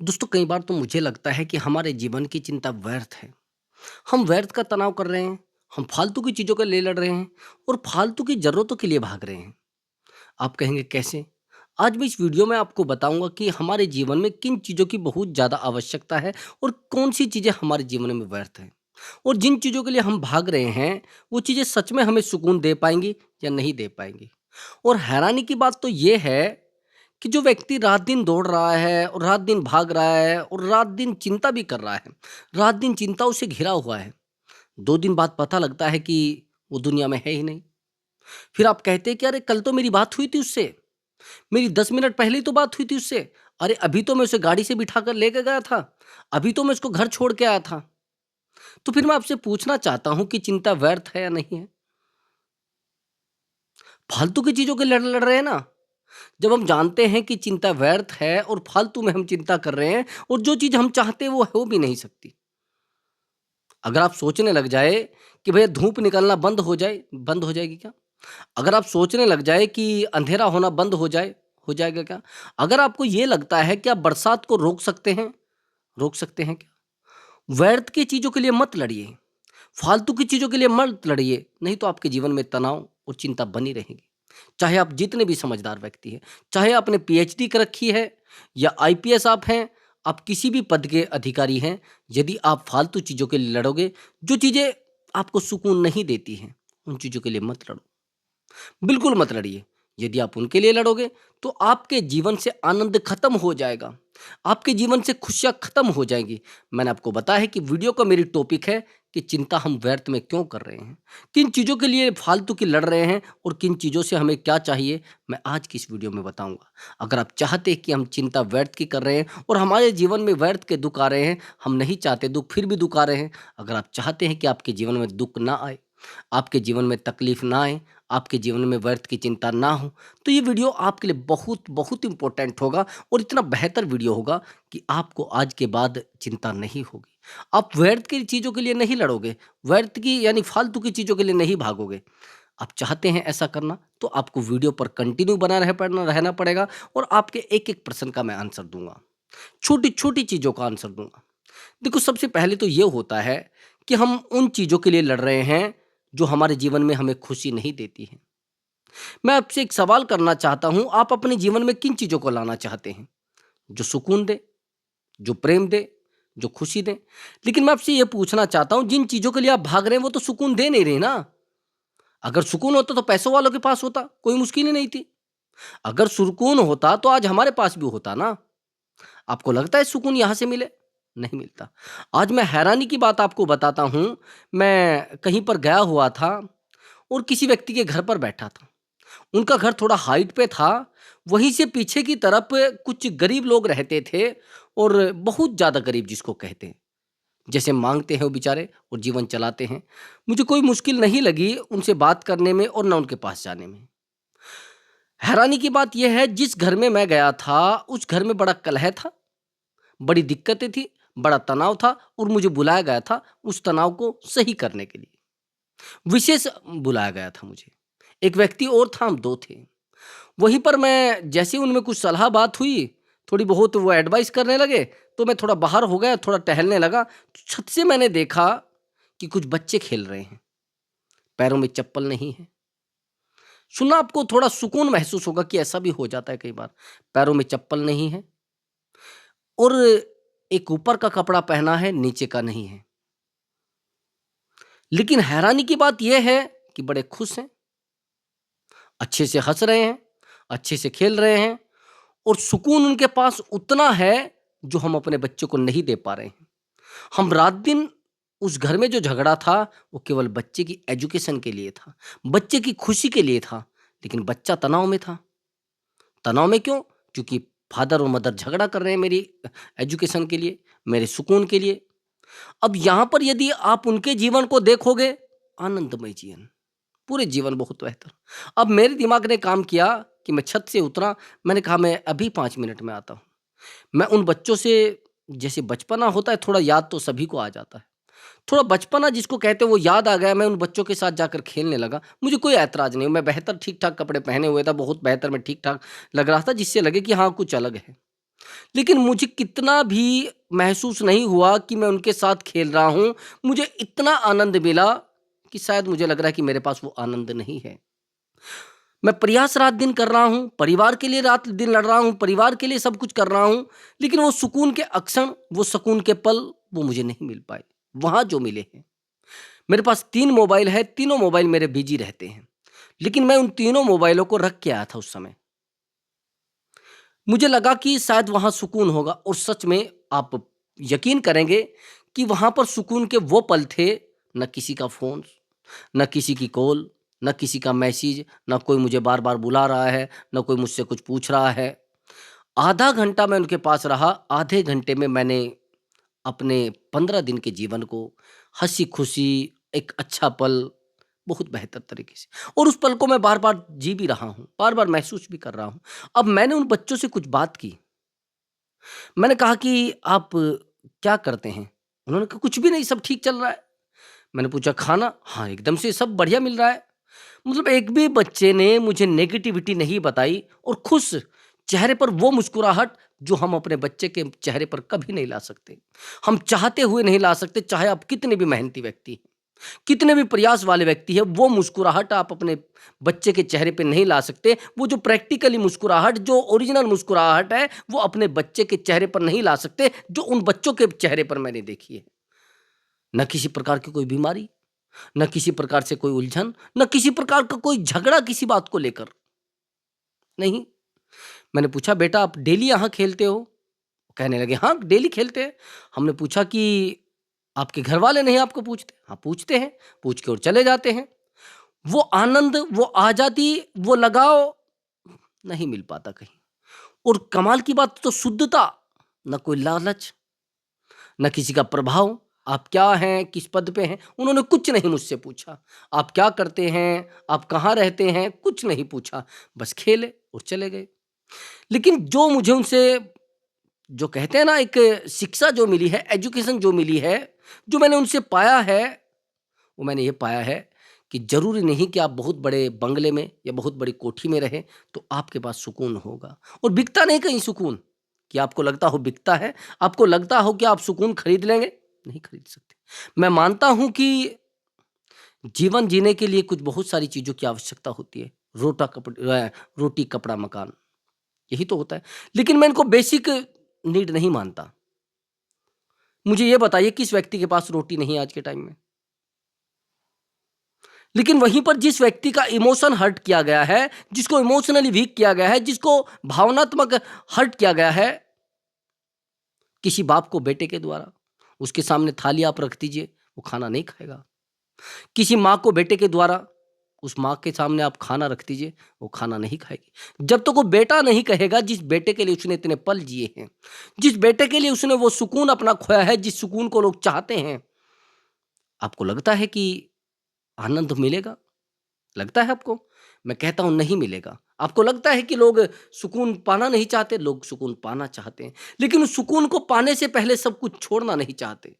दोस्तों कई बार तो मुझे लगता है कि हमारे जीवन की चिंता व्यर्थ है। हम व्यर्थ का तनाव कर रहे हैं, हम फालतू की चीज़ों के लिए लड़ रहे हैं और फालतू की ज़रूरतों के लिए भाग रहे हैं। आप कहेंगे कैसे? आज मैं इस वीडियो में आपको बताऊँगा कि हमारे जीवन में किन चीज़ों की बहुत ज़्यादा आवश्यकता है और कौन-सी चीज़ें हमारे जीवन में व्यर्थ हैं। और जिन चीज़ों के लिए हम भाग रहे हैं, वो चीज़ें सच में हमें सुकून दे पाएँगी या नहीं दे पाएँगी। और हैरानी की बात तो ये है कि जो व्यक्ति रात-दिन दौड़ रहा है और रात-दिन भाग रहा है और रात-दिन चिंता भी कर रहा है, रात-दिन चिंताओं से घिरा हुआ है, 2 दिन बाद पता लगता है कि वो दुनिया में है ही नहीं। फिर आप कहते हैं कि अरे कल तो मेरी बात हुई थी उससे, मेरी 10 मिनट पहले ही तो बात हुई थी उससे, अरे अभी तो मैं उसे गाड़ी से बिठाकर लेके गया था, अभी तो मैं उसको घर छोड़ के आया था। तो फिर मैं आपसे पूछना चाहता हूँ कि चिंता व्यर्थ है या नहीं है? फालतू की चीज़ों के लड़ रहे हैं ना? जब हम जानते हैं कि चिंता व्यर्थ है और फालतू में हम चिंता कर रहे हैं और जो चीज़ हम चाहते हैं वो हो भी नहीं सकती। अगर आप सोचने लग जाए कि भैया धूप निकलना बंद हो जाएगी क्या? अगर आप सोचने लग जाए कि अंधेरा होना बंद हो जाएगा क्या? अगर आपको ये लगता है कि आप बरसात को रोक सकते हैं क्या? व्यर्थ की चीज़ों के लिए मत लड़िए, फालतू की चीज़ों के लिए मत लड़िए, नहीं तो आपके जीवन में तनाव और चिंता बनी रहेगी। चाहे आप जितने भी समझदार व्यक्ति हैं, चाहे आपने पीएचडी कर रखी है या आईपीएस आप हैं, आप किसी भी पद के अधिकारी हैं, यदि आप फालतू चीज़ों के लिए लड़ोगे, जो चीज़ें आपको सुकून नहीं देती हैं, उन चीज़ों के लिए मत लड़ो। बिल्कुल मत लड़िए। यदि आप उनके लिए लड़ोगे, तो आपके जीवन से आनंद खत्म हो जाएगा। आपके जीवन से खुशियाँ खत्म हो जाएँगी। मैंने आपको बताया है कि वीडियो का मेरी टॉपिक है कि चिंता हम व्यर्थ में क्यों कर रहे हैं? किन चीज़ों के लिए फालतू की लड़ रहे हैं और किन चीज़ों से हमें क्या चाहिए, मैं आज की इस वीडियो में बताऊँगा। अगर आप चाहते हैं कि हम चिंता व्यर्थ की कर रहे हैं और हमारे जीवन में व्यर्थ के दुःख आ रहे हैं, हम नहीं चाहते दुःख फिर भी दुःख आ रहे हैं। अगर आप चाहते हैं कि आपके जीवन में दुःख ना आए, आपके जीवन में तकलीफ ना आए, आपके जीवन में व्यर्थ की चिंता ना हो, तो ये वीडियो आपके लिए बहुत बहुत इम्पोर्टेंट होगा और इतना बेहतर वीडियो होगा कि आपको आज के बाद चिंता नहीं होगी। आप व्यर्थ की चीज़ों के लिए नहीं लड़ोगे, व्यर्थ की यानी फालतू की चीज़ों के लिए नहीं भागोगे। आप चाहते हैं ऐसा करना, तो आपको वीडियो पर कंटिन्यू बना रहना पड़ेगा और आपके एक-एक प्रश्न का मैं आंसर दूँगा। छोटी-छोटी चीज़ों का आंसर दूँगा। देखो, सबसे पहले तो ये होता है कि हम उन चीज़ों के लिए लड़ रहे हैं, जो हमारे जीवन में हमें खुशी नहीं देती हैं। मैं आपसे एक सवाल करना चाहता हूँ, आप अपने जीवन में किन चीज़ों को लाना चाहते हैं? जो सुकून दे, जो प्रेम दे, जो खुशी दे? लेकिन मैं आपसे ये पूछना चाहता हूँ, जिन चीज़ों के लिए आप भाग रहे हैं, वो तो सुकून दे नहीं रही ना। अगर सुकून होता तो पैसों वालों के पास होता, कोई मुश्किल ही नहीं थी। अगर सुकून होता तो आज हमारे पास भी होता ना। आपको लगता है सुकून यहाँ से मिले? नहीं मिलता। आज मैं हैरानी की बात आपको बताता हूँ, मैं कहीं पर गया हुआ था और किसी व्यक्ति के घर पर बैठा था। उनका घर थोड़ा हाइट पे था, वहीं से पीछे की तरफ कुछ गरीब लोग रहते थे और बहुत ज़्यादा गरीब जिसको कहते हैं। जैसे माँगते हैं वो बेचारे और जीवन चलाते हैं। मुझे कोई मुश्किल नहीं लगी उनसे बात करने में और ना उनके पास जाने में। हैरानी की बात ये है, जिस घर में मैं गया था, उस घर में बड़ा कलह था, बड़ी दिक्कतें थी, बड़ा तनाव था और मुझे बुलाया गया था उस तनाव को सही करने के लिए। विशेष बुलाया गया था मुझे। एक व्यक्ति और था, हम 2 थे। वहीं पर मैं जैसे ही उनमें कुछ सलाह बात हुई, थोड़ी बहुत वो एडवाइस करने लगे, तो मैं थोड़ा बाहर हो गया, थोड़ा टहलने लगा। छत से मैंने देखा कि कुछ बच्चे खेल रहे हैं, पैरों में चप्पल नहीं है। सुना आपको थोड़ा सुकून महसूस होगा कि ऐसा भी हो जाता है कई बार। पैरों में चप्पल नहीं है और एक ऊपर का कपड़ा पहना है, नीचे का नहीं है। लेकिन हैरानी की बात ये है कि बड़े खुश हैं, अच्छे से हँस रहे हैं, अच्छे से खेल रहे हैं और सुकून उनके पास उतना है जो हम अपने बच्चों को नहीं दे पा रहे हैं। हम रात-दिन उस घर में जो झगड़ा था, वो केवल बच्चे की एजुकेशन के लिए था, बच्चे की खुशी के लिए था, लेकिन बच्चा तनाव में था। तनाव में क्यों? क्योंकि फादर और मदर झगड़ा कर रहे हैं मेरी एजुकेशन के लिए, मेरे सुकून के लिए। अब यहाँ पर यदि आप उनके जीवन को देखोगे, आनंदमय जीवन, पूरे जीवन बहुत बेहतर। अब मेरे दिमाग ने काम किया कि मैं छत से उतरा, मैंने कहा मैं अभी 5 मिनट में आता हूँ। मैं उन बच्चों से, जैसे बचपना होता है, थोड़ा याद तो सभी को आ जाता है। थोड़ा बचपना जिसको कहते हैं वो याद आ गया, मैं उन बच्चों के साथ जाकर खेलने लगा। मुझे कोई ऐतराज़ नहीं, मैं बेहतर ठीक-ठाक कपड़े पहने हुए था, बहुत बेहतर मैं ठीक-ठाक लग रहा था जिससे लगे कि हाँ, कुछ अलग है। लेकिन मुझे कितना भी महसूस नहीं हुआ कि मैं उनके साथ खेल रहा हूँ। मुझे इतना आनंद मिला कि शायद मुझे लग रहा है कि मेरे पास वो आनंद नहीं है। मैं प्रयास रात-दिन कर रहा हूँ, परिवार के लिए रात-दिन लड़ रहा हूँ, परिवार के लिए सब कुछ कर रहा हूँ, लेकिन वो सुकून के क्षण, वो सुकून के पल, वो मुझे नहीं मिल पाए, वहाँ जो मिले हैं। मेरे पास 3 मोबाइल है, तीनों मोबाइल मेरे बिज़ी रहते हैं, लेकिन मैं उन तीनों मोबाइलों को रख के आया था उस समय। मुझे लगा कि शायद वहाँ सुकून होगा और सच में आप यकीन करेंगे कि वहाँ पर सुकून के वो पल थे, ना किसी का फ़ोन, ना किसी की कॉल, ना किसी का मैसेज, ना कोई मुझे बार-बार बुला रहा है, ना कोई मुझसे कुछ पूछ रहा है। आधा घंटा मैं उनके पास रहा, आधे घंटे में मैंने अपने 15 दिन के जीवन को हँसी-खुशी, एक अच्छा पल, बहुत बेहतर तरीके से और उस पल को मैं बार-बार जी भी रहा हूँ, बार-बार महसूस भी कर रहा हूँ। अब मैंने उन बच्चों से कुछ बात की। मैंने कहा कि आप क्या करते हैं? उन्होंने कहा कुछ भी नहीं, सब ठीक चल रहा है। मैंने पूछा खाना? हाँ, एकदम से सब बढ़िया मिल रहा है। मतलब एक भी बच्चे ने मुझे नेगेटिविटी नहीं बताई और खुश चेहरे पर वो मुस्कुराहट जो हम अपने बच्चे के चेहरे पर कभी नहीं ला सकते। हम चाहते हुए नहीं ला सकते, चाहे आप कितने भी मेहनती व्यक्ति हैं, कितने भी प्रयास वाले व्यक्ति हैं, वो मुस्कुराहट आप अपने बच्चे के चेहरे पे नहीं ला सकते। वो जो प्रैक्टिकली मुस्कुराहट, जो ओरिजिनल मुस्कुराहट है, वो अपने बच्चे के चेहरे पर नहीं ला सकते, जो उन बच्चों के चेहरे पर मैंने देखी है। ना किसी प्रकार की कोई बीमारी, ना किसी प्रकार से कोई उलझन, ना किसी प्रकार का कोई झगड़ा किसी बात को लेकर, नहीं। मैंने पूछा बेटा आप डेली यहाँ खेलते हो? कहने लगे हाँ, डेली खेलते हैं। हमने पूछा कि आपके घरवाले नहीं आपको पूछते? हाँ, पूछते हैं, पूछ के और चले जाते हैं। वो आनंद, वो आज़ादी, वो लगाव नहीं मिल पाता कहीं। और कमाल की बात तो शुद्धता, ना कोई लालच, ना किसी का प्रभाव। आप क्या हैं, किस पद पे हैं, उन्होंने कुछ नहीं मुझसे पूछा। आप क्या करते हैं, आप कहाँ रहते हैं, कुछ नहीं पूछा। बस खेले और चले गए। लेकिन जो मुझे उनसे, जो कहते हैं ना, एक शिक्षा जो मिली है, एजुकेशन जो मिली है, जो मैंने उनसे पाया है, वो मैंने ये पाया है कि ज़रूरी नहीं कि आप बहुत बड़े बंगले में या बहुत बड़ी कोठी में रहें, तो आपके पास सुकून होगा। और बिकता नहीं कहीं सुकून, कि आपको लगता हो बिकता है, आपको लगता हो कि आप सुकून खरीद लेंगे, नहीं खरीद सकते। मैं मानता हूँ कि जीवन जीने के लिए कुछ बहुत सारी चीज़ों की आवश्यकता होती है। रोटी, कपड़ा, मकान, यही तो होता है। लेकिन मैं इनको बेसिक नीड नहीं मानता। मुझे ये बताइए किस व्यक्ति के पास रोटी नहीं है आज के टाइम में? लेकिन वहीं पर जिस व्यक्ति का इमोशन हर्ट किया गया है, जिसको इमोशनली वीक किया गया है, जिसको भावनात्मक हर्ट किया गया है, किसी बाप को बेटे के द्वारा, उसके सामने थाली आप रख दीजिए, वो खाना नहीं खाएगा। किसी माँ को बेटे के द्वारा, उस माँ के सामने आप खाना रख दीजिए, वो खाना नहीं खाएगी। जब तक वो बेटा नहीं कहेगा, जिस बेटे के लिए उसने इतने पल जिए हैं, जिस बेटे के लिए उसने वो सुकून अपना खोया है, जिस सुकून को लोग चाहते हैं, आपको लगता है कि आनंद मिलेगा? लगता है आपको? मैं कहता हूँ नहीं मिलेगा। आपको लगता है कि लोग सुकून पाना नहीं चाहते? लोग सुकून पाना चाहते हैं, लेकिन उस सुकून को पाने से पहले सब कुछ छोड़ना नहीं चाहते।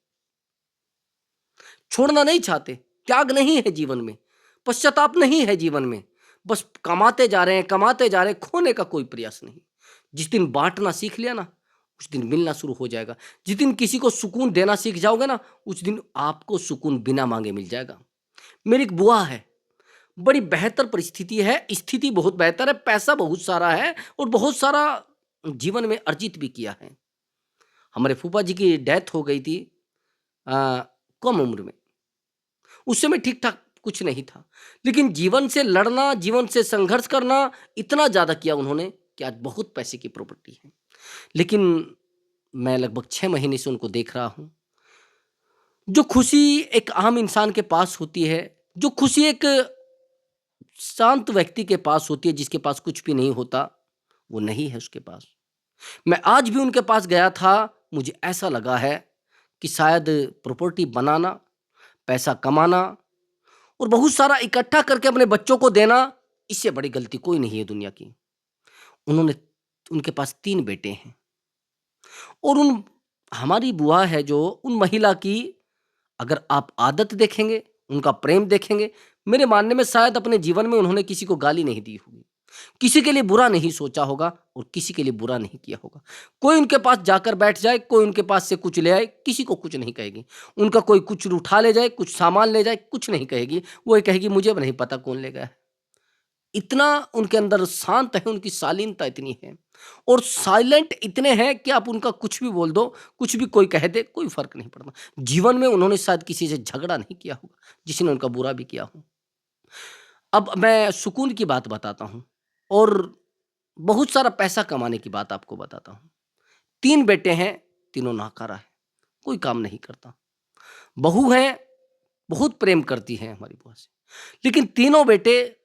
छोड़ना नहीं चाहते, त्याग नहीं है जीवन में, पश्चाताप नहीं है जीवन में। बस कमाते जा रहे हैं, कमाते जा रहे हैं, खोने का कोई प्रयास नहीं। जिस दिन बाँटना सीख लिया ना, उस दिन मिलना शुरू हो जाएगा। जिस दिन किसी को सुकून देना सीख जाओगे ना, उस दिन आपको सुकून बिना माँगे मिल जाएगा। मेरी एक बुआ है, बड़ी बेहतर परिस्थिति है, स्थिति बहुत बेहतर है, पैसा बहुत सारा है और बहुत सारा जीवन में अर्जित भी किया है। हमारे फूफा जी की डेथ हो गई थी अ, कम उम्र में। उस समय ठीक-ठाक कुछ नहीं था। लेकिन जीवन से लड़ना, जीवन से संघर्ष करना इतना ज़्यादा किया उन्होंने कि आज बहुत पैसे की प्रॉपर्टी है। लेकिन मैं लगभग 6 महीने से उनको देख रहा हूँ। जो खुशी एक आम इंसान के पास होती है, जो खुशी एक शांत व्यक्ति के पास होती है जिसके पास कुछ भी नहीं होता, वो नहीं है उसके पास। मैं आज भी उनके पास गया था, मुझे ऐसा लगा है कि शायद प्रॉपर्टी बनाना, पैसा कमाना और बहुत सारा इकट्ठा करके अपने बच्चों को देना, इससे बड़ी गलती कोई नहीं है दुनिया की। उन्होंने उनके पास 3 बेटे हैं और उन हमारी बुआ है जो, उन महिला की अगर आप आदत देखेंगे, उनका प्रेम देखेंगे, मेरे मानने में शायद अपने जीवन में उन्होंने किसी को गाली नहीं दी होगी। किसी के लिए बुरा नहीं सोचा होगा और किसी के लिए बुरा नहीं किया होगा। कोई उनके पास जाकर बैठ जाए, कोई उनके पास से कुछ ले आए, किसी को कुछ नहीं कहेगी। उनका कोई कुछ उठा ले जाए, कुछ सामान ले जाए, कुछ नहीं कहेगी। वो ये कहेगी मुझे भी नहीं पता कौन ले गया है। इतना उनके अंदर शांत है, उनकी शालीनता इतनी है और साइलेंट इतने हैं कि आप उनका कुछ भी बोल दो, कुछ भी कोई कह दे, कोई फ़र्क नहीं पड़ता। जीवन में उन्होंने शायद किसी से झगड़ा नहीं किया होगा, जिसने उनका बुरा भी किया हो। अब मैं सुकून की बात बताता हूँ और बहुत सारा पैसा कमाने की बात आपको बताता हूँ। 3 बेटे हैं, तीनों नाकारा हैं, कोई काम नहीं करता। बहू है, बहुत प्रेम करती है हमारी बुआ से, लेकिन तीनों बेटे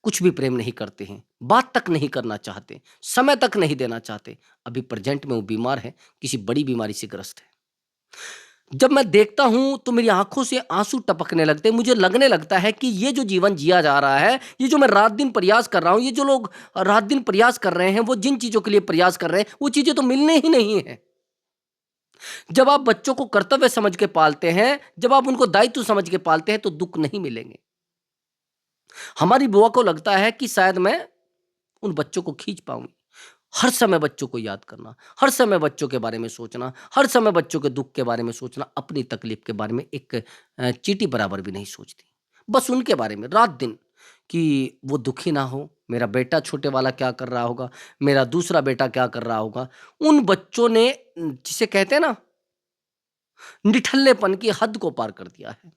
कुछ भी प्रेम नहीं करते हैं, बात तक नहीं करना चाहते, समय तक नहीं देना चाहते। अभी प्रेज़ेंट में वो बीमार है, किसी बड़ी बीमारी से ग्रस्त है। जब मैं देखता हूँ तो मेरी आँखों से आँसू टपकने लगते हैं, मुझे लगने लगता है कि ये जो जीवन जिया जा रहा है, ये जो मैं रात-दिन प्रयास कर रहा हूँ, ये जो लोग रात-दिन प्रयास कर रहे हैं, वो जिन चीज़ों के लिए प्रयास कर रहे हैं, वो चीज़ें तो मिलने ही नहीं हैं। जब आप बच्चों को कर्तव्य समझ के पालते हैं, जब आप उनको दायित्व समझ के पालते हैं, तो दुःख नहीं मिलेंगे। हमारी बुआ को लगता है कि शायद मैं उन बच्चों को खींच पाऊँगी। हर समय बच्चों को याद करना, हर समय बच्चों के बारे में सोचना, हर समय बच्चों के दुःख के बारे में सोचना, अपनी तकलीफ़ के बारे में एक चींटी बराबर भी नहीं सोचती। बस उनके बारे में रात-दिन कि वो दुखी ना हो, मेरा बेटा छोटे वाला क्या कर रहा होगा, मेरा दूसरा बेटा क्या कर रहा होगा। उन बच्चों ने जिसे कहते हैं ना, निठल्लेपन की हद को पार कर दिया है।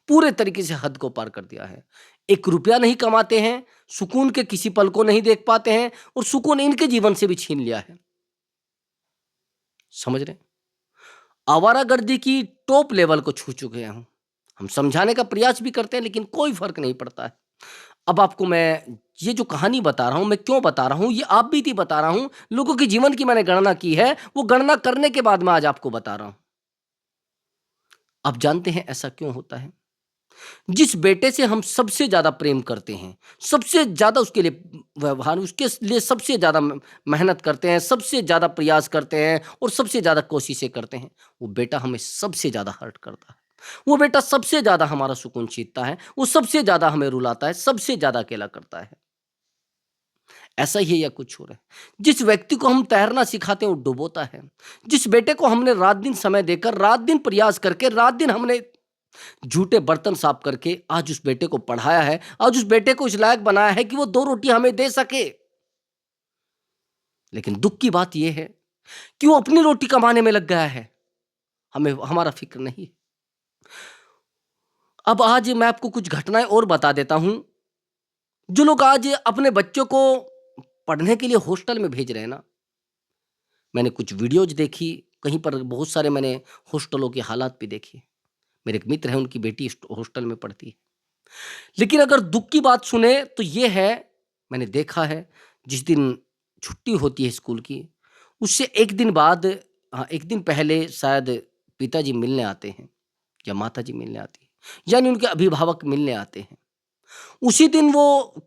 पूरे तरीके से हद को पार कर दिया है। 1 रुपया नहीं कमाते हैं, सुकून के किसी पल को नहीं देख पाते हैं और सुकून इनके जीवन से भी छीन लिया है। समझ रहे हैं? आवारागर्दी की टॉप लेवल को छू चुके हैं हम। हम समझाने का प्रयास भी करते हैं लेकिन कोई फ़र्क नहीं पड़ता है। अब आपको मैं ये जो कहानी बता रहा हूँ, मैं क्यों बता रहा हूँ, ये आप बीती बता रहा हूँ। लोगों के जीवन की मैंने गणना की है, वो गणना करने के बाद मैं आज आपको बता रहा हूँ। आप जानते हैं ऐसा क्यों होता है? जिस बेटे से हम सबसे ज़्यादा प्रेम करते हैं, सबसे ज़्यादा उसके लिए व्यवहार उसके लिए सबसे ज़्यादा मेहनत करते हैं, सबसे ज़्यादा प्रयास करते हैं और सबसे ज़्यादा कोशिशें करते हैं, वो बेटा हमें सबसे ज़्यादा हर्ट करता है। वो बेटा सबसे ज़्यादा हमारा सुकून छीनता है, वो सबसे ज़्यादा हमें रुलाता है, सबसे ज़्यादा अकेला करता है। ऐसा ही है या कुछ और है? जिस व्यक्ति को हम तैरना सिखाते हैं, वो डुबोता है। जिस बेटे को हमने रात-दिन समय देकर, रात-दिन प्रयास करके, रात-दिन हमने झूठे बर्तन साफ करके आज उस बेटे को पढ़ाया है, आज उस बेटे को इस लायक बनाया है कि वो 2 रोटी हमें दे सके। लेकिन दुःख की बात ये है कि वो अपनी रोटी कमाने में लग गया है, हमें हमारा फ़िक्र नहीं है। अब आज मैं आपको कुछ घटनाएँ और बता देता हूँ, जो लोग आज अपने बच्चों को पढ़ने के लिए हॉस्टल में भेज रहे हैं ना, मैंने कुछ वीडियोज़ देखी, कहीं पर बहुत सारे मैंने हॉस्टलों के हालात भी देखे। मेरे एक मित्र हैं, उनकी बेटी हॉस्टल में पढ़ती है। लेकिन अगर दुःख की बात सुने तो ये है, मैंने देखा है जिस दिन छुट्टी होती है स्कूल की, उससे 1 दिन बाद 1 दिन पहले शायद पिताजी मिलने आते हैं या माताजी मिलने आती है, यानी उनके अभिभावक मिलने आते हैं। उसी दिन वो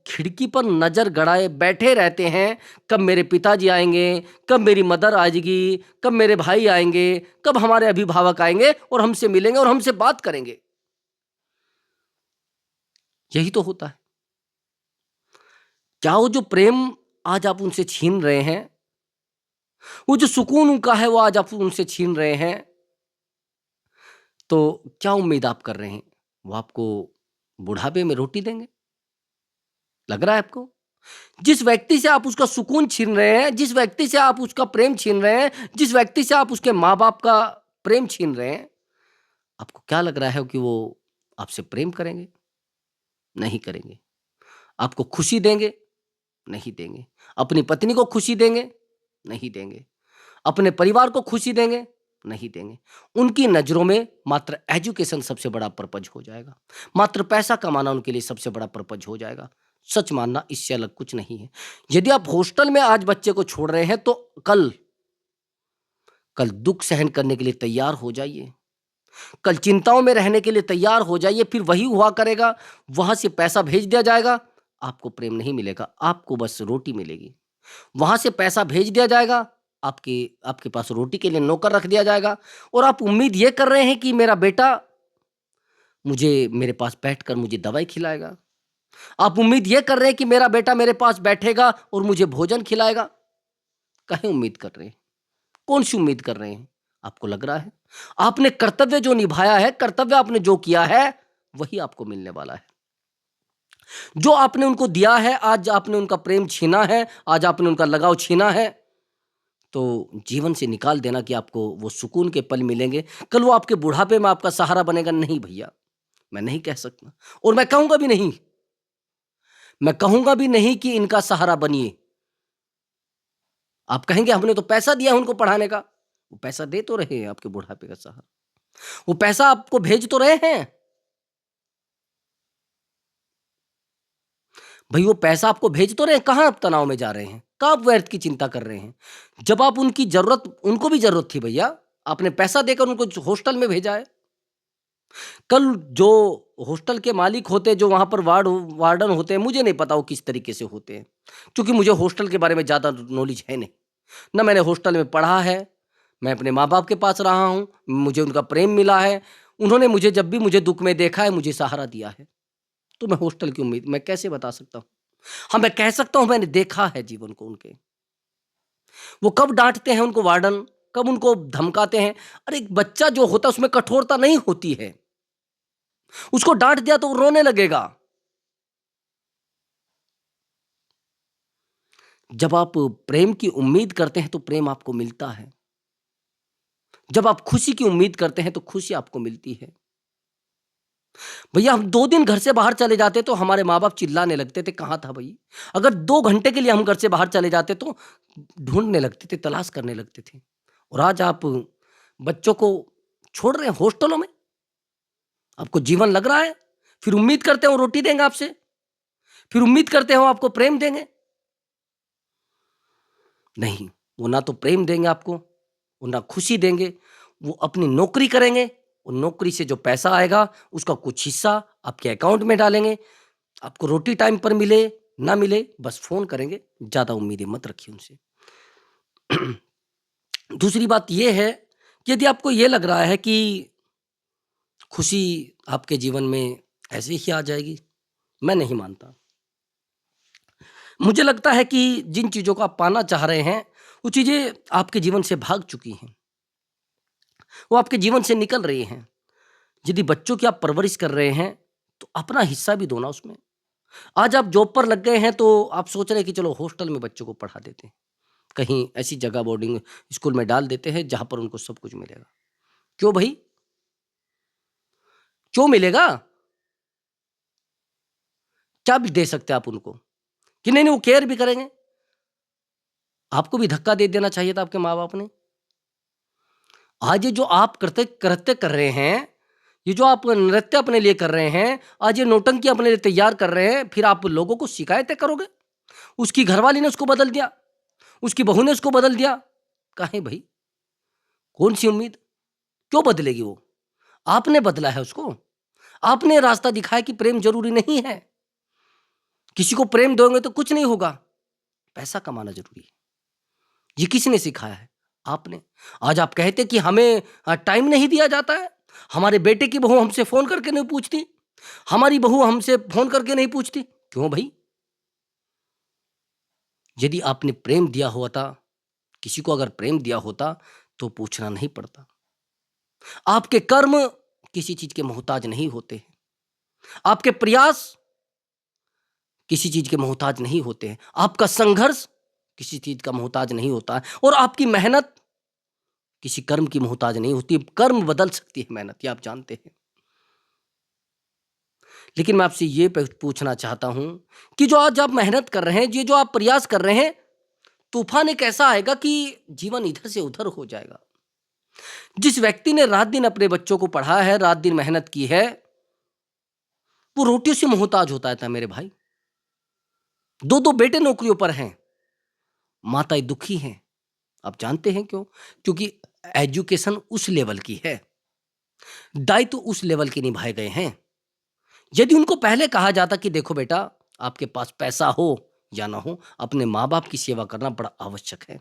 खिड़की पर नज़र गड़ाए बैठे रहते हैं, कब मेरे पिताजी आएँगे, कब मेरी मदर आएगी, कब मेरे भाई आएँगे, कब हमारे अभिभावक आएँगे और हमसे मिलेंगे और हमसे बात करेंगे। यही तो होता है। क्या वो जो प्रेम आज आप उनसे छीन रहे हैं, वो जो सुकून उनका है वो आज आप उनसे छीन रहे हैं, तो क्या उम्मीद आप कर रहे हैं? वो आपको बुढ़ापे में रोटी देंगे? लग रहा है आपको? जिस व्यक्ति से आप उसका सुकून छीन रहे हैं, जिस व्यक्ति से आप उसका प्रेम छीन रहे हैं, जिस व्यक्ति से आप उसके माँ-बाप का प्रेम छीन रहे हैं, आपको क्या लग रहा है कि वो आपसे प्रेम करेंगे? नहीं करेंगे। आपको खुशी देंगे? नहीं देंगे। अपनी पत्नी को खुशी देंगे? नहीं देंगे। अपने परिवार को खुशी देंगे? नहीं देंगे। उनकी नज़रों में मात्र एजुकेशन सबसे बड़ा पर्पज़ हो जाएगा। मात्र पैसा कमाना उनके लिए सबसे बड़ा पर्पज़ हो जाएगा। सच मानना इससे अलग कुछ नहीं है। यदि आप हॉस्टल में आज बच्चे को छोड़ रहे हैं तो कल दुःख सहन करने के लिए तैयार हो जाइए। कल चिंताओं में रहने के लिए तैयार हो जाइए, फिर वही हुआ करेगा, वहाँ से पैसा भेज दिया जाएगा, आपको प्रेम नहीं मिलेगा, आपको बस रोटी मिलेगी। वहाँ से पैसा भेज दिया जाएगा, आपके आपके पास रोटी के लिए नौकर रख दिया जाएगा और आप उम्मीद ये कर रहे हैं कि मेरा बेटा मुझे मेरे पास बैठकर मुझे दवाई खिलाएगा, आप उम्मीद ये कर रहे हैं कि मेरा बेटा मेरे पास बैठेगा और मुझे भोजन खिलाएगा। काहे उम्मीद कर रहे हैं? कौन सी उम्मीद कर रहे हैं? आपको लग रहा है आपने कर्तव्य जो निभाया है, कर्तव्य आपने जो किया है, वही आपको मिलने वाला है। जो आपने उनको दिया है, आज आपने उनका प्रेम छीना है, आज आपने उनका लगाव छीना है, तो जीवन से निकाल देना कि आपको वो सुकून के पल मिलेंगे। कल वो आपके बुढ़ापे में आपका सहारा बनेगा, नहीं भैया, मैं नहीं कह सकता और मैं कहूंगा भी नहीं। मैं कहूंगा भी नहीं कि इनका सहारा बनिए। आप कहेंगे हमने तो पैसा दिया उनको पढ़ाने का। वो पैसा दे तो रहे हैं आपके बुढ़ापे का सहारा, वो पैसा आपको भेज तो रहे हैं भाई, वो पैसा आपको भेज तो रहे हैं। कहाँ आप तनाव में जा रहे हैं? कहाँ आप व्यर्थ की चिंता कर रहे हैं? जब आप उनकी जरूरत, उनको भी जरूरत थी भैया, आपने पैसा देकर उनको हॉस्टल में भेजा है। कल जो हॉस्टल के मालिक होते हैं, जो वहां पर वार्डन होते हैं, मुझे नहीं पता वो किस तरीके से होते हैं, क्योंकि मुझे हॉस्टल के बारे में ज्यादा नॉलेज है नहीं। ना मैंने हॉस्टल में पढ़ा है, मैं अपने माँ बाप के पास रहा हूँ, मुझे उनका प्रेम मिला है। उन्होंने मुझे जब भी मुझे दुख में देखा है, मुझे सहारा दिया है। तो मैं हॉस्टल की उम्मीद मैं कैसे बता सकता हूँ? हाँ, मैं कह सकता हूँ मैंने देखा है जीवन को उनके। वो कब डांटते हैं उनको वार्डन, कब उनको धमकाते हैं। अरे एक बच्चा जो होता है उसमें कठोरता नहीं होती है। उसको डांट दिया तो वो रोने लगेगा। जब आप प्रेम की उम्मीद करते हैं तो प्रेम आपको मिलता है। जब आप खुशी की उम्मीद करते हैं तो खुशी आपको मिलती है। भैया हम 2 दिन घर से बाहर चले जाते तो हमारे माँ बाप चिल्लाने लगते थे, कहाँ था भाई? अगर 2 घंटे के लिए हम घर से बाहर चले जाते तो ढूंढने लगते थे, तलाश करने लगते थे। और आज आप बच्चों को छोड़ रहे हैं हॉस्टलों में। आपको जीवन लग रहा है, फिर उम्मीद करते हो रोटी देंगे आपसे, फिर उम्मीद करते हो आपको प्रेम देंगे। नहीं, वो ना तो प्रेम देंगे आपको, वो ना खुशी देंगे। वो अपनी नौकरी करेंगे, और नौकरी से जो पैसा आएगा उसका कुछ हिस्सा आपके अकाउंट में डालेंगे। आपको रोटी टाइम पर मिले ना मिले, बस फोन करेंगे। ज्यादा उम्मीदें मत रखिए उनसे। दूसरी बात यह है कि यदि आपको यह लग रहा है कि खुशी आपके जीवन में ऐसे ही आ जाएगी, मैं नहीं मानता। मुझे लगता है कि जिन चीजों को आप पाना चाह रहे हैं, वो चीजें आपके जीवन से भाग चुकी हैं, वो आपके जीवन से निकल रही हैं। यदि बच्चों की आप परवरिश कर रहे हैं तो अपना हिस्सा भी दो ना उसमें। आज आप जॉब पर लग गए हैं तो आप सोच रहे हैं कि चलो हॉस्टल में बच्चों को पढ़ा देते हैं, कहीं ऐसी जगह बोर्डिंग स्कूल में डाल देते हैं जहां पर उनको सब कुछ मिलेगा। क्यों भाई? क्यों मिलेगा? क्या भी दे सकते हैं आप उनको कि नहीं नहीं वो केयर भी करेंगे? आपको भी धक्का दे देना चाहिए था आपके माँ बाप ने। आज ये जो आप करते कृत्य कर रहे हैं, ये जो आप नृत्य अपने लिए कर रहे हैं, आज ये नौटंकी अपने लिए तैयार कर रहे हैं, फिर आप लोगों को शिकायतें करोगे? उसकी घरवाली ने उसको बदल दिया, उसकी बहू ने उसको बदल दिया। काहे भाई? कौन सी उम्मीद? क्यों बदलेगी वो? आपने बदला है उसको। आपने रास्ता दिखाया कि प्रेम जरूरी नहीं है। किसी को प्रेम दोगे तो कुछ नहीं होगा, पैसा कमाना जरूरी है। ये किसने सिखाया है? आपने। आज आप कहते कि हमें टाइम नहीं दिया जाता है, हमारे बेटे की बहू हमसे फोन करके नहीं पूछती, हमारी बहू हमसे फोन करके नहीं पूछती। क्यों भाई? यदि आपने प्रेम दिया होता, किसी को अगर प्रेम दिया होता तो पूछना नहीं पड़ता। आपके कर्म किसी चीज के मोहताज नहीं होते हैं, आपके प्रयास किसी चीज के मोहताज नहीं होते हैं, आपका संघर्ष किसी चीज का मोहताज नहीं होता है, और आपकी मेहनत किसी कर्म की मोहताज नहीं होती। कर्म बदल सकती है मेहनत, ये आप जानते हैं। लेकिन मैं आपसे ये पूछना चाहता हूं कि जो आज आप मेहनत कर रहे हैं, ये जो आप प्रयास कर रहे हैं, तूफान एक ऐसा आएगा कि जीवन इधर से उधर हो जाएगा। जिस व्यक्ति ने रात दिन अपने बच्चों को पढ़ा है, रात दिन मेहनत की है, वो रोटियों से मोहताज होता था मेरे भाई। 2-2 बेटे नौकरियों पर हैं, माताएं दुखी हैं। आप जानते हैं क्यों? क्योंकि एजुकेशन उस लेवल की है, दायित्व उस लेवल के निभाए गए हैं। यदि उनको पहले कहा जाता कि देखो बेटा, आपके पास पैसा हो या ना हो, अपने माँ बाप की सेवा करना बड़ा आवश्यक है।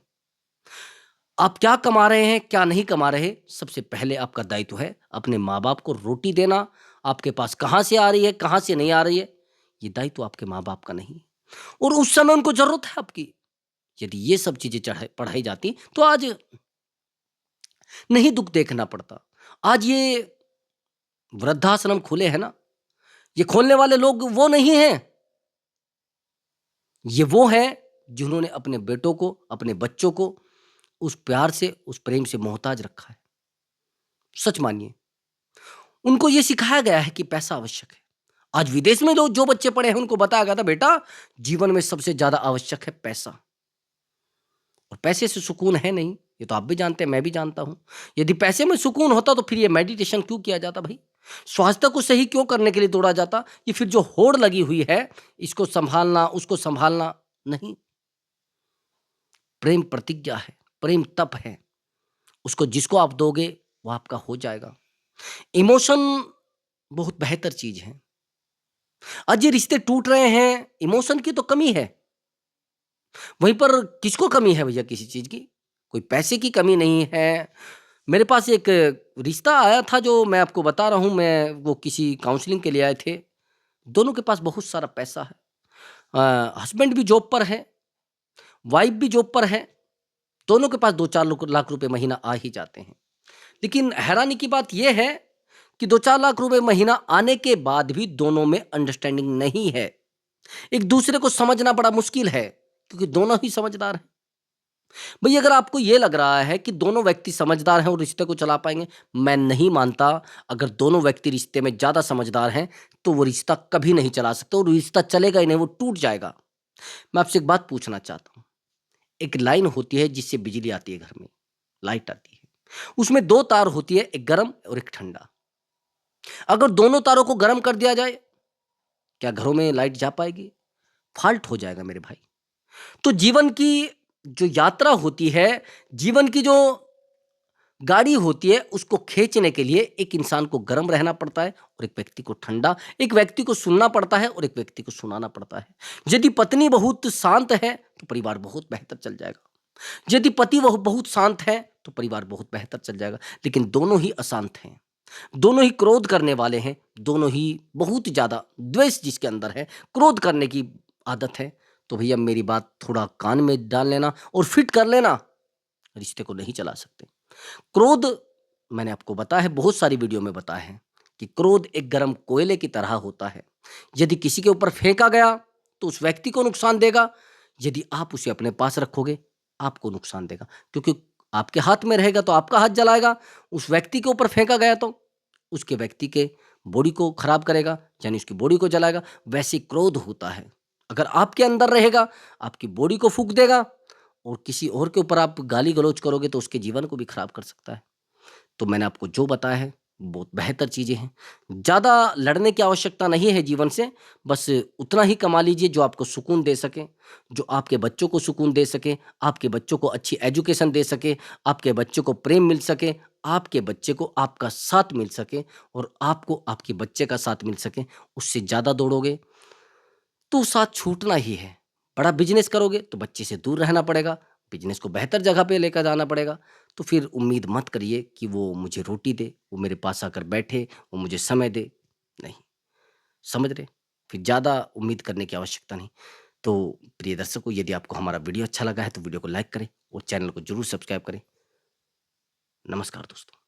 आप क्या कमा रहे हैं, क्या नहीं कमा रहे, सबसे पहले आपका दायित्व है अपने माँ बाप को रोटी देना। आपके पास कहाँ से आ रही है, कहाँ से नहीं आ रही है, ये दायित्व आपके माँ बाप का नहीं है, और उस समय उनको जरूरत है आपकी। यदि ये सब चीजें पढ़ाई जाती तो आज नहीं दुख देखना पड़ता। आज ये वृद्धाश्रम खुले हैं ना, ये खोलने वाले लोग वो नहीं हैं, ये वो हैं जिन्होंने अपने बेटों को, अपने बच्चों को उस प्यार से, उस प्रेम से मोहताज रखा है। सच मानिए, उनको ये सिखाया गया है कि पैसा आवश्यक है। आज विदेश में जो बच्चे पढ़े हैं उनको बताया गया था, बेटा जीवन में सबसे ज्यादा आवश्यक है पैसा, और पैसे से सुकून है नहीं, ये तो आप भी जानते हैं, मैं भी जानता हूं। यदि पैसे में सुकून होता तो फिर ये मेडिटेशन क्यों किया जाता भाई? स्वास्थ्य को सही क्यों करने के लिए दौड़ा जाता? ये फिर जो होड़ लगी हुई है, इसको संभालना, उसको संभालना नहीं। प्रेम प्रतिज्ञा है, प्रेम तप है, उसको जिसको आप दोगे वो आपका हो जाएगा। इमोशन बहुत बेहतर चीज है। आज ये रिश्ते टूट रहे हैं, इमोशन की तो कमी है। वहीं पर किसको कमी है भैया किसी चीज की? कोई पैसे की कमी नहीं है। मेरे पास एक रिश्ता आया था, जो मैं आपको बता रहा हूं, मैं वो किसी काउंसलिंग के लिए आए थे। दोनों के पास बहुत सारा पैसा है, हस्बैंड भी जॉब पर है, वाइफ भी जॉब पर है, दोनों के पास 2-4 लाख रुपए महीना आ ही जाते हैं। लेकिन हैरानी की बात यह है कि 2-4 लाख रुपए महीना आने के बाद भी दोनों में अंडरस्टैंडिंग नहीं है। एक दूसरे को समझना बड़ा मुश्किल है, क्योंकि दोनों ही समझदार हैं। भई अगर आपको ये लग रहा है कि दोनों व्यक्ति समझदार हैं और रिश्ते को चला पाएंगे, मैं नहीं मानता। अगर दोनों व्यक्ति रिश्ते में ज़्यादा समझदार हैं, तो वो रिश्ता कभी नहीं चला सकते, और रिश्ता चलेगा ही नहीं, वो टूट जाएगा। मैं आपसे एक बात पूछना चाहता हूँ। एक लाइन होती है जिससे बिजली आती है घर में, लाइट आती है। उसमें 2 तार होती है, एक गरम और एक ठंडा। अगर दोनों तारों को गरम कर दिया जाए, क्या घरों में लाइट जा पाएगी? फ़ॉल्ट हो जाएगा मेरे भाई। तो जीवन की जो यात्रा होती है, जीवन की जो गाड़ी होती है, उसको खींचने के लिए एक इंसान को गर्म रहना पड़ता है और एक व्यक्ति को ठंडा, एक व्यक्ति को सुनना पड़ता है और एक व्यक्ति को सुनाना पड़ता है। यदि पत्नी बहुत शांत है तो परिवार बहुत बेहतर चल जाएगा, यदि पति वह बहुत शांत है तो परिवार बहुत बेहतर चल जाएगा। लेकिन दोनों ही अशांत हैं, दोनों ही क्रोध करने वाले हैं, दोनों ही बहुत ज़्यादा द्वेष जिसके अंदर है, क्रोध करने की आदत है। तो भैया मेरी बात थोड़ा कान में डाल लेना और फिट कर लेना, रिश्ते को नहीं चला सकते। क्रोध, मैंने आपको बताया है, बहुत सारी वीडियो में बताया है कि क्रोध एक गर्म कोयले की तरह होता है। यदि किसी के ऊपर फेंका गया तो उस व्यक्ति को नुकसान देगा, यदि आप उसे अपने पास रखोगे आपको नुकसान देगा, क्योंकि आपके हाथ में रहेगा तो आपका हाथ जलाएगा, उस व्यक्ति के ऊपर फेंका गया तो उसके व्यक्ति के बॉडी को खराब करेगा, यानी उसकी बॉडी को जलाएगा। वैसे क्रोध होता है, अगर आपके अंदर रहेगा आपकी बॉडी को फूंक देगा, और किसी और के ऊपर आप गाली गलौज करोगे तो उसके जीवन को भी खराब कर सकता है। तो मैंने आपको जो बताया है बहुत बेहतर चीज़ें हैं। ज़्यादा लड़ने की आवश्यकता नहीं है जीवन से, बस उतना ही कमा लीजिए जो आपको सुकून दे सके, जो आपके बच्चों को सुकून दे सके, आपके बच्चों को अच्छी एजुकेशन दे सके, आपके बच्चों को प्रेम मिल सके, आपके बच्चे को आपका साथ मिल सके, और आपको आपके बच्चे का साथ मिल सके। उससे ज़्यादा दौड़ोगे तो साथ छूटना ही है। बड़ा बिजनेस करोगे तो बच्चे से दूर रहना पड़ेगा, बिजनेस को बेहतर जगह पे लेकर जाना पड़ेगा। तो फिर उम्मीद मत करिए कि वो मुझे रोटी दे, वो मेरे पास आकर बैठे, वो मुझे समय दे। नहीं, समझ रहे? फिर ज़्यादा उम्मीद करने की आवश्यकता नहीं। तो प्रिय दर्शकों, यदि आपको हमारा वीडियो अच्छा लगा है तो वीडियो को लाइक करें और चैनल को ज़रूर सब्सक्राइब करें। नमस्कार दोस्तों।